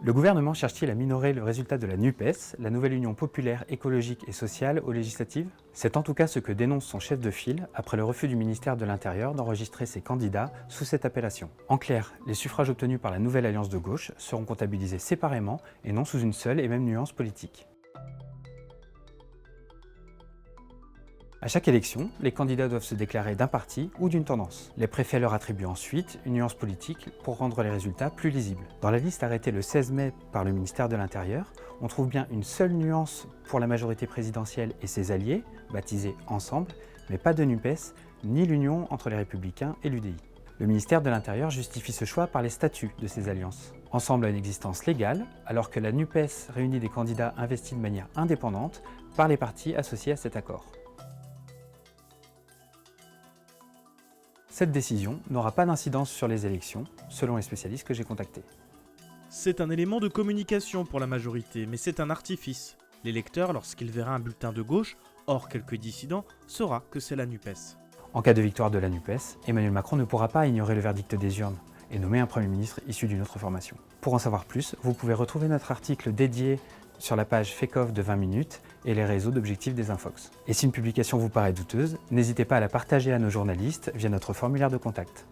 Le gouvernement cherche-t-il à minorer le résultat de la NUPES, la nouvelle Union populaire, écologique et sociale, aux législatives? C'est en tout cas ce que dénonce son chef de file après le refus du ministère de l'Intérieur d'enregistrer ses candidats sous cette appellation. En clair, les suffrages obtenus par la nouvelle alliance de gauche seront comptabilisés séparément et non sous une seule et même nuance politique. À chaque élection, les candidats doivent se déclarer d'un parti ou d'une tendance. Les préfets leur attribuent ensuite une nuance politique pour rendre les résultats plus lisibles. Dans la liste arrêtée le 16 mai par le ministère de l'Intérieur, on trouve bien une seule nuance pour la majorité présidentielle et ses alliés, baptisés Ensemble, mais pas de NUPES, ni l'union entre les Républicains et l'UDI. Le ministère de l'Intérieur justifie ce choix par les statuts de ces alliances. Ensemble a une existence légale, alors que la NUPES réunit des candidats investis de manière indépendante par les partis associés à cet accord. Cette décision n'aura pas d'incidence sur les élections, selon les spécialistes que j'ai contactés. C'est un élément de communication pour la majorité, mais c'est un artifice. L'électeur, lorsqu'il verra un bulletin de gauche, hors quelques dissidents, saura que c'est la NUPES. En cas de victoire de la NUPES, Emmanuel Macron ne pourra pas ignorer le verdict des urnes et nommer un Premier ministre issu d'une autre formation. Pour en savoir plus, vous pouvez retrouver notre article dédié sur la page FECOF de 20 minutes et les réseaux d'objectifs des Infox. Et si une publication vous paraît douteuse, n'hésitez pas à la partager à nos journalistes via notre formulaire de contact.